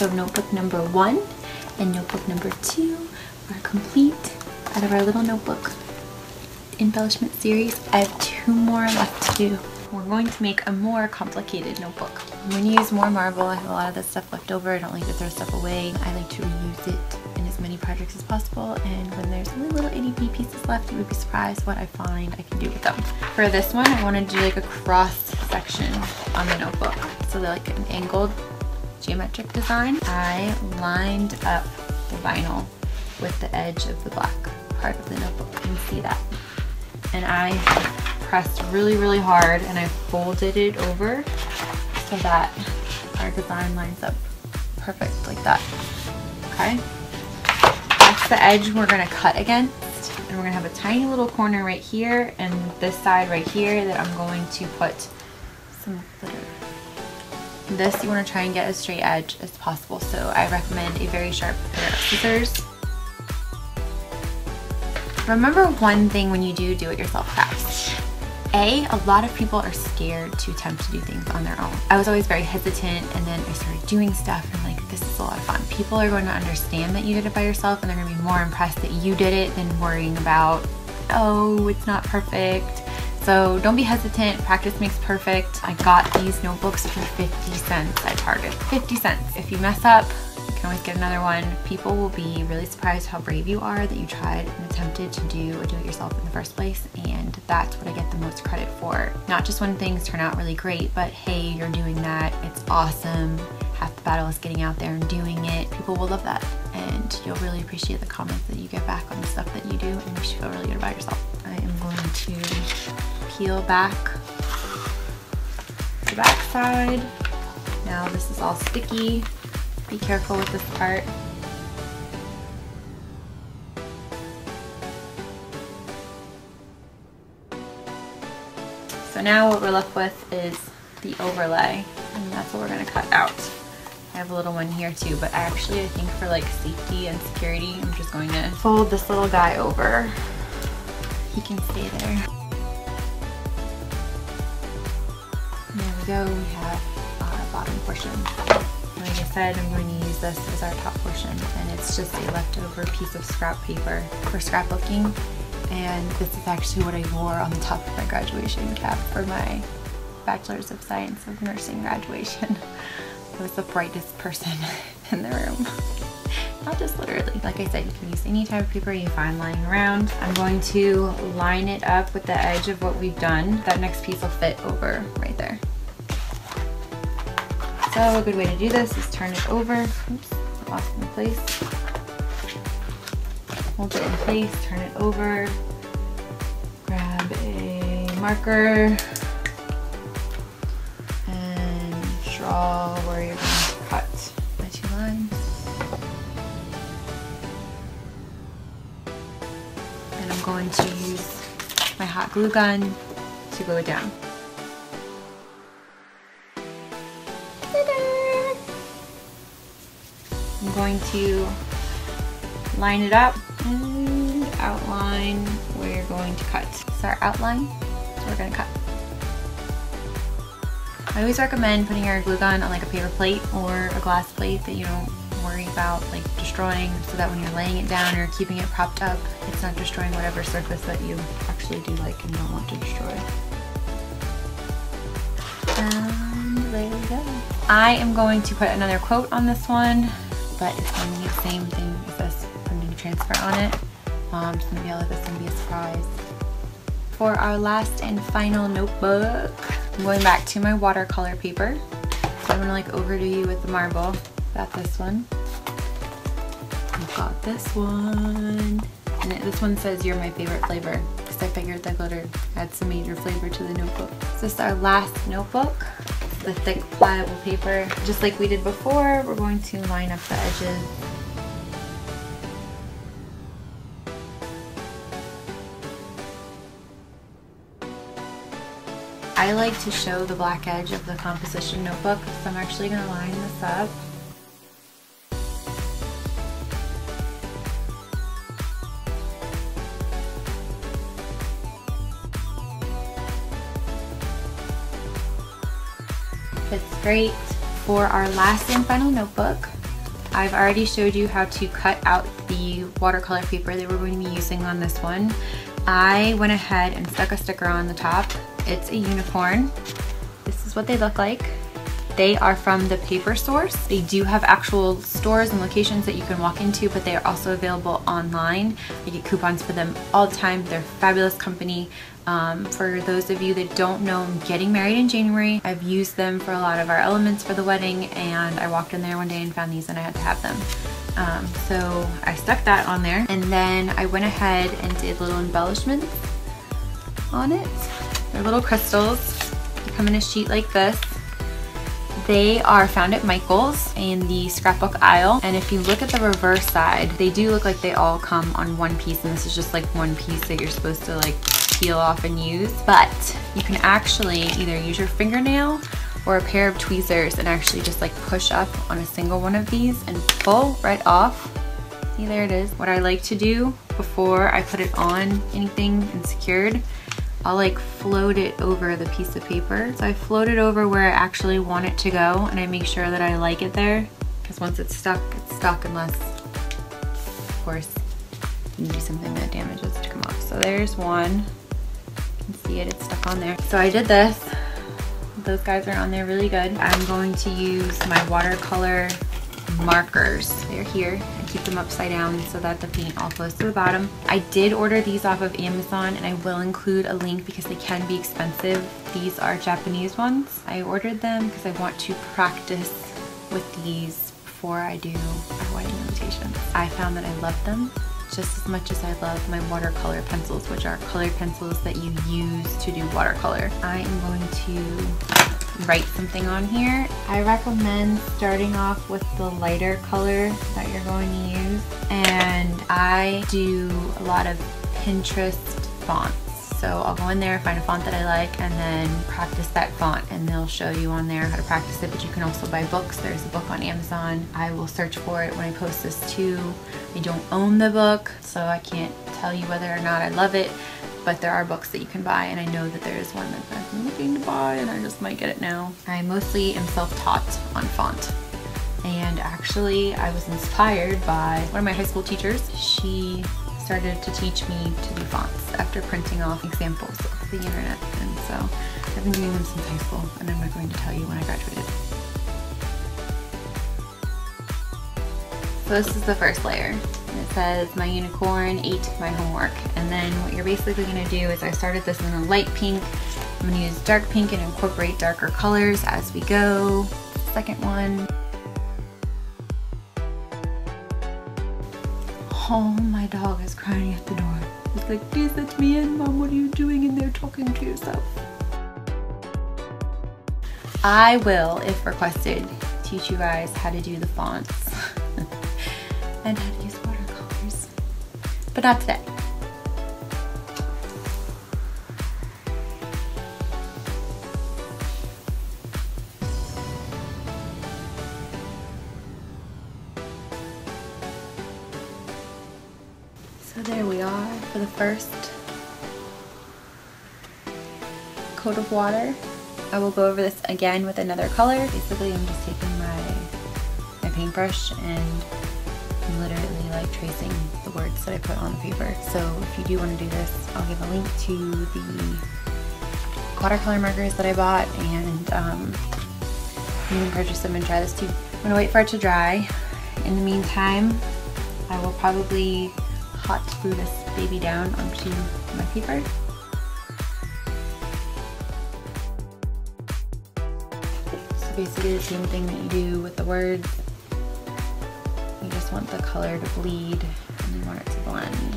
So notebook number 1 and notebook number 2 are complete out of our little notebook embellishment series. I have 2 more left to do. We're going to make a more complicated notebook. I'm going to use more marble. I have a lot of this stuff left over. I don't like to throw stuff away. I like to reuse it in as many projects as possible, and when there's only little itty bitty pieces left, you would be surprised what I find I can do with them. For this one, I want to do like a cross section on the notebook. So they're like an angled geometric design. I lined up the vinyl with the edge of the black part of the notebook. You can see that. And I pressed really, really hard, and I folded it over so that our design lines up perfect like that. Okay? That's the edge we're gonna cut against, and we're gonna have a tiny little corner right here and this side right here that I'm going to put some glitter. This you want to try and get as straight edge as possible, so I recommend a very sharp pair of scissors. Remember one thing when you do it-yourself crafts. A lot of people are scared to attempt to do things on their own. I was always very hesitant, and then I started doing stuff and I'm like, this is a lot of fun. People are going to understand that you did it by yourself, and they're going to be more impressed that you did it than worrying about, oh, it's not perfect. So don't be hesitant, practice makes perfect. I got these notebooks for 50 cents at Target. 50 cents. If you mess up, you can always get another one. People will be really surprised how brave you are that you tried and attempted to do a do-it-yourself in the first place, and that's what I get the most credit for. Not just when things turn out really great, but hey, you're doing that, it's awesome. Half the battle is getting out there and doing it. People will love that, and you'll really appreciate the comments that you get back on the stuff that you do, and you should feel really good about yourself. I am going to peel back the back side. Now this is all sticky. Be careful with this part. So now what we're left with is the overlay, and that's what we're going to cut out. I have a little one here too, but I think for like safety and security, I'm just going to fold this little guy over. He can stay there. And there we go, we have our bottom portion. Like I said, I'm going to use this as our top portion, and it's just a leftover piece of scrap paper for scrapbooking, and this is actually what I wore on the top of my graduation cap for my Bachelor's of Science of Nursing graduation. I was the brightest person in the room. Not just literally. Like I said, you can use any type of paper you find lying around. I'm going to line it up with the edge of what we've done. That next piece will fit over right there. So a good way to do this is turn it over. Oops, lost in place. Hold it in place, turn it over. Grab a marker and draw where you're going to cut my 2 lines. And I'm going to use my hot glue gun to glue it down. I'm going to line it up and outline where you're going to cut. So our outline, so we're going to cut. I always recommend putting your glue gun on like a paper plate or a glass plate that you don't worry about like destroying, so that when you're laying it down or keeping it propped up, it's not destroying whatever surface that you actually do like and don't want to destroy. And there we go. I am going to put another quote on this one, but it's going to be the same thing as this printing transfer on it. It's going to be all of this and be a surprise. For our last and final notebook, I'm going back to my watercolor paper. So I'm going to like overdo you with the marble. Got this one. I've got this one. And this one says you're my favorite flavor, because I figured the glitter adds some major flavor to the notebook. So this is our last notebook. The thick pliable paper. Just like we did before, we're going to line up the edges. I like to show the black edge of the composition notebook, so I'm actually going to line this up. Fits great. For our last and final notebook, I've already showed you how to cut out the watercolor paper that we're going to be using on this one. I went ahead and stuck a sticker on the top. It's a unicorn. This is what they look like. They are from the Paper Source. They do have actual stores and locations that you can walk into, but they are also available online. I get coupons for them all the time. They're a fabulous company. For those of you that don't know, I'm getting married in January. I've used them for a lot of our elements for the wedding, and I walked in there one day and found these and I had to have them. So I stuck that on there, and then I went ahead and did little embellishments on it. They're little crystals. They come in a sheet like this. They are found at Michael's in the scrapbook aisle, and if you look at the reverse side, they do look like they all come on one piece, and this is just like one piece that you're supposed to like peel off and use. But you can actually either use your fingernail or a pair of tweezers and actually just like push up on a single one of these and pull right off. See, there it is. What I like to do before I put it on anything and secured, I'll like float it over the piece of paper. So I float it over where I actually want it to go, and I make sure that I like it there, because once it's stuck unless, of course, you do something that damages it to come off. So there's one. You can see it, it's stuck on there. So I did this. Those guys are on there really good. I'm going to use my watercolor markers. They're here. I keep them upside down so that the paint all flows to the bottom. I did order these off of Amazon, and I will include a link because they can be expensive. These are Japanese ones. I ordered them because I want to practice with these before I do our wedding invitations. I found that I love them just as much as I love my watercolor pencils, which are colored pencils that you use to do watercolor. I am going to write something on here. I recommend starting off with the lighter color that you're going to use, and I do a lot of Pinterest fonts. So I'll go in there, find a font that I like, and then practice that font, and they'll show you on there how to practice it. But you can also buy books. There's a book on Amazon. I will search for it when I post this too. I don't own the book, so I can't tell you whether or not I love it, but there are books that you can buy, and I know that there is one that I've been looking to buy, and I just might get it now. I mostly am self-taught on font, and actually I was inspired by one of my high school teachers. She started to teach me to do fonts after printing off examples of the internet, and so I've been doing them since high school, and I'm not going to tell you when I graduated. So this is the first layer. It says, my unicorn ate my homework. And then what you're basically gonna do is, I started this in a light pink. I'm gonna use dark pink and incorporate darker colors as we go. Second one. Oh, my dog is crying at the door. It's like, please let me in, Mom. What are you doing in there talking to yourself? I will, if requested, teach you guys how to do the fonts and how to use watercolors, but not today. So there we are for the first coat of water. I will go over this again with another color. Basically, I'm just taking my paintbrush and literally like tracing the words that I put on the paper. So if you do want to do this, I'll give a link to the watercolor markers that I bought, and you can purchase them and try this too. I'm gonna wait for it to dry. In the meantime, I will probably hot glue this baby down onto my paper. So basically the same thing that you do with the words. You just want the color to bleed and you want it to blend.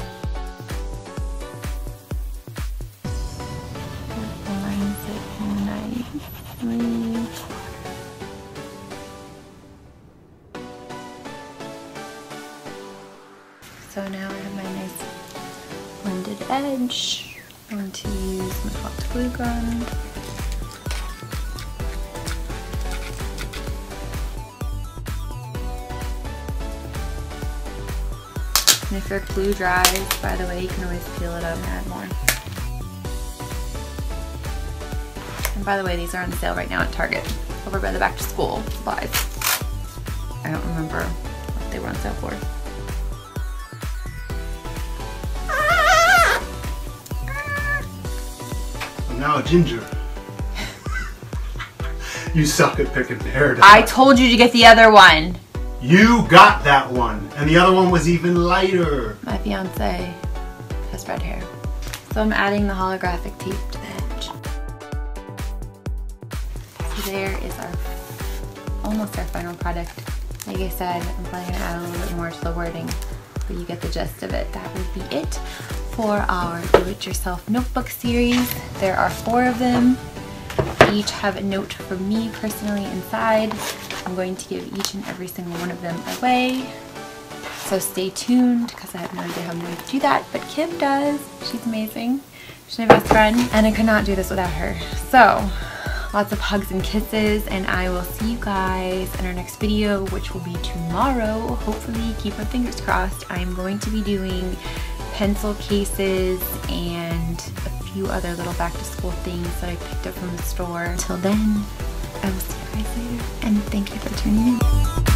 That blends it nicely. So now I have my nice blended edge. I'm going to use my hot glue gun. And if your glue dries, by the way, you can always peel it up and add more. And by the way, these are on sale right now at Target, over by the back to school supplies. I don't remember they were on sale for. I'm now a ginger. You suck at picking hair. I told you to get the other one. You got that one, and the other one was even lighter. My fiance has red hair. So I'm adding the holographic tape to the edge. So there is almost our final product. Like I said, I'm probably gonna add a little bit more to the wording, but you get the gist of it. That would be it for our do-it-yourself notebook series. There are 4 of them. Each have a note from me personally inside. I'm going to give each and every single one of them away. So stay tuned, because I have no idea how I'm going to do that, but Kim does. She's amazing. She's my best friend, and I could not do this without her. So lots of hugs and kisses, and I will see you guys in our next video, which will be tomorrow. Hopefully, keep my fingers crossed. I'm going to be doing pencil cases and a few other little back to school things that I picked up from the store. Until then, I will see you guys later, and thank you for tuning in.